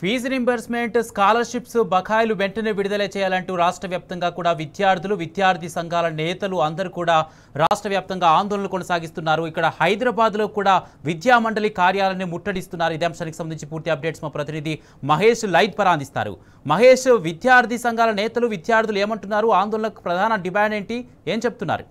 Fee reimbursement scholarships బకాయిలు వెంటనే విడుదల చేయాలంటూ రాష్ట్ర వ్యాప్తంగా కూడా విద్యార్థులు విద్యార్థి సంఘాల నేతలు అందరూ కూడా రాష్ట్ర వ్యాప్తంగా ఆందోళనలు కొనసాగిస్తున్నారు. ఇక్కడ హైదరాబాద్లో కూడా విద్యా మండలి కార్యాలయాన్ని ముట్టడిస్తున్నారు. ఇదే అంశానికి సంబంధించి పూర్తి అప్డేట్స్ మా ప్రతినిధి మహేష్ లైవ్ ద్వారా అందిస్తారు. మహేష్, విద్యార్థి సంఘాల నేతలు విద్యార్థులు ఏమంటున్నారు? ఆందోళనకు ప్రధాన డిమాండ్ ఏంటి? ఏం చెప్తున్నారు?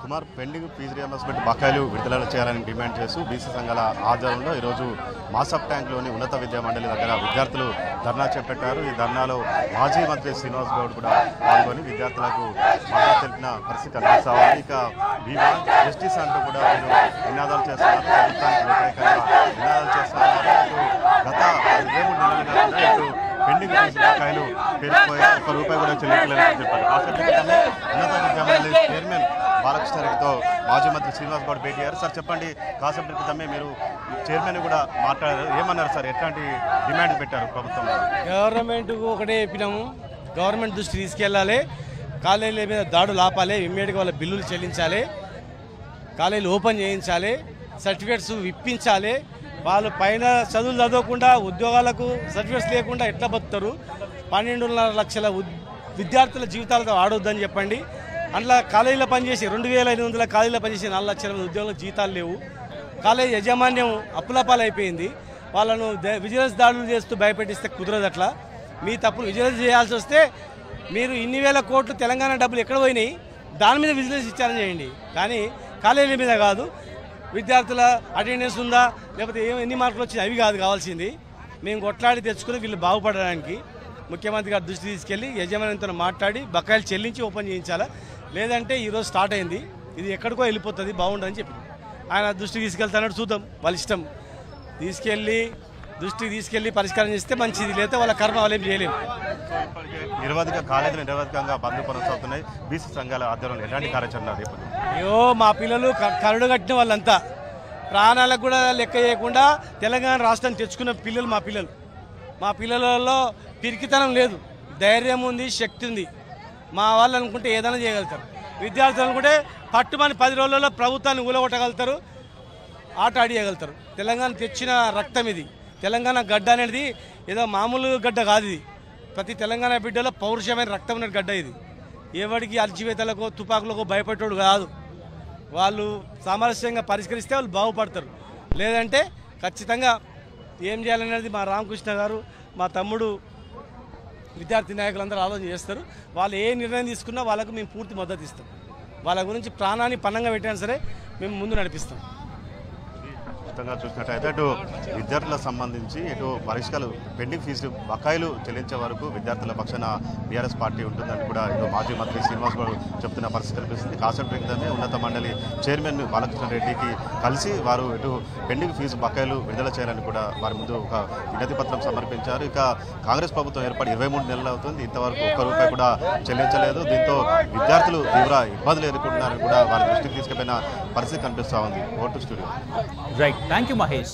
కుమార్, పెండింగ్ ఫీజు రియంబర్స్మెంట్ బకాయిలు విడుదల చేయాలని డిమాండ్ చేస్తూ బీసీ సంఘాల ఆధ్వర్యంలో ఈరోజు మాసప్ ట్యాంక్లోని ఉన్నత విద్యా మండలి దగ్గర విద్యార్థులు ధర్నా చేపట్టారు. ఈ ధర్నాలో మాజీ మంత్రి శ్రీనివాస్ గౌడ్ కూడా పాల్గొని విద్యార్థులకు మద్దతు తెలిపిన పరిస్థితి కనిపిస్తామని, ఇక బీమా జస్టిస్ అంటూ కూడా వీరు నినాదాలు చేస్తున్నారు. ప్రభుత్వానికి వ్యతిరేకంగా నినాదాలు చేస్తున్నారు. గత 23 నెలలుగా కూడా ఇటు పెండింగ్ ఫీజు బకాయిలు పేరుకుపోయి ₹1 కూడా చెల్లించలేదని చెప్పారు. ఉన్నత విద్యా మండలి చైర్మన్ బాలకృష్ణారెడ్డితో మాజీ మంత్రి శ్రీనివాస్ గౌడ్ భేటీ అయ్యారు. సార్ చెప్పండి, కాసేపటి క్రితమే మీరు చైర్మన్ కూడా మాట్లాడారు. ఏమన్నారు సార్? ఎట్లాంటి డిమాండ్ పెట్టారు ప్రభుత్వం? గవర్నమెంట్కు ఒకటే చెప్పినాము, గవర్నమెంట్ దృష్టి తీసుకెళ్ళాలి, కాలేజీల మీద దాడులు ఆపాలి, ఇమ్మీడియట్గా వాళ్ళ బిల్లులు చెల్లించాలి, కాలేజీలు ఓపెన్ చేయించాలి, సర్టిఫికేట్స్ ఇప్పించాలి. వాళ్ళు పైన చదువులు చదవకుండా ఉద్యోగాలకు సర్టిఫికేట్స్ లేకుండా ఎట్లా బతుకుతారు? 12.5 లక్షల విద్యార్థుల జీవితాలతో ఆడొద్దని చెప్పండి. అందులో కాలేజీలో పనిచేసి 2500 కాలేజీలో పనిచేసి 4 లక్షల మంది ఉద్యోగులకు జీతాలు లేవు. కాలేజీ యాజమాన్యం అప్పులపాలు అయిపోయింది. వాళ్ళను విజిలెన్స్ దాడులు చేస్తూ భయపెట్టిస్తే కుదరదు. అట్లా మీ తప్పుడు విజిలెన్స్ చేయాల్సి వస్తే మీరు ఇన్ని వేల కోట్లు తెలంగాణ డబ్బులు ఎక్కడ పోయినాయి, దాని మీద విజిలెన్స్ విచారణ చేయండి. కానీ కాలేజీల మీద కాదు. విద్యార్థుల అటెండెన్స్ ఉందా లేకపోతే ఎన్ని మార్కులు వచ్చింది అవి కాదు కావాల్సింది. మేము కొట్లాడి తెచ్చుకుని వీళ్ళు బాగుపడడానికి ముఖ్యమంత్రి గారి దృష్టి తీసుకెళ్ళి యజమానితో మాట్లాడి బకాయిలు చెల్లించి ఓపెన్ చేయించాలా. లేదంటే ఈరోజు స్టార్ట్ అయింది, ఇది ఎక్కడికో వెళ్ళిపోతుంది, బాగుండదని చెప్పి ఆయన దృష్టికి తీసుకెళ్తానట్టు చూద్దాం. వాళ్ళ ఇష్టం, దృష్టికి తీసుకెళ్ళి పరిష్కారం చేస్తే మంచిది, లేకపోతే వాళ్ళ కర్మ వాళ్ళు ఏం చేయలేము. కాలేజీలు నిరవధికంగా బంద్ కొనసాగుతున్నాయి. బీసీ సంఘాల ఆధ్వర్యంలో ఎలాంటి కార్యాచరణ? అయ్యో, మా పిల్లలు కరడు కట్టిన వాళ్ళంతా ప్రాణాలకు కూడా లెక్క చేయకుండా తెలంగాణ రాష్ట్రాన్ని తెచ్చుకున్న పిల్లలు మా పిల్లలలో పిరికితనం లేదు, ధైర్యం ఉంది, శక్తి ఉంది. మా వాళ్ళు అనుకుంటే ఏదైనా చేయగలుగుతారు. విద్యార్థులు అనుకుంటే పట్టుమని 10 రోజులలో ప్రభుత్వాన్ని ఊలగొట్టగలుగుతారు, ఆట ఆడియగలుగుతారు. తెలంగాణ తెచ్చిన రక్తం ఇది. తెలంగాణ గడ్డ అనేది ఏదో మామూలు గడ్డ కాదు. ఇది ప్రతి తెలంగాణ బిడ్డలో పౌరుషమైన రక్తం ఉన్న గడ్డ ఇది. ఎవరికి అల్చివేతలకు తుపాకులకు భయపడేవాడు కాదు. వాళ్ళు సామరస్యంగా పరిష్కరిస్తే వాళ్ళు బాగుపడతారు. లేదంటే ఖచ్చితంగా ఏం చేయాలనేది మా రామకృష్ణ గారు, మా తమ్ముడు, విద్యార్థి నాయకులందరూ ఆలోచన చేస్తారు. వాళ్ళు ఏ నిర్ణయం తీసుకున్నా వాళ్ళకు మేము పూర్తి మద్దతు ఇస్తాం. వాళ్ళ గురించి ప్రాణాన్ని పన్నంగా పెట్టినా సరే మేము ముందు నడిపిస్తాం. చూసినట్టయితే అటు విద్యార్థులకు సంబంధించి ఇటు పరీక్షలు పెండింగ్ ఫీజు బకాయిలు చెల్లించే వరకు విద్యార్థుల పక్షాన బీఆర్ఎస్ పార్టీ ఉంటుందని కూడా ఇటు మాజీ మంత్రి శ్రీనివాస్ గౌడ్ చెప్తున్న పరిస్థితి కనిపిస్తుంది. కాసేపటి క్రితమే ఉన్నత మండలి చైర్మన్ బాలకృష్ణారెడ్డికి కలిసి వారు ఇటు పెండింగ్ ఫీజు బకాయిలు విడుదల చేయాలని కూడా వారి ముందు ఒక వినతి పత్రం సమర్పించారు. ఇక కాంగ్రెస్ ప్రభుత్వం ఏర్పడి 23 నెలలు అవుతుంది, ఇంతవరకు ₹1 కూడా చెల్లించలేదు. దీంతో విద్యార్థులు తీవ్ర ఇబ్బందులు ఎదుర్కొంటున్నారని కూడా వారి దృష్టికి తీసుకుపోయిన పరిస్థితి కనిపిస్తూ ఉంది. Vote studio. Right, thank you Mahesh.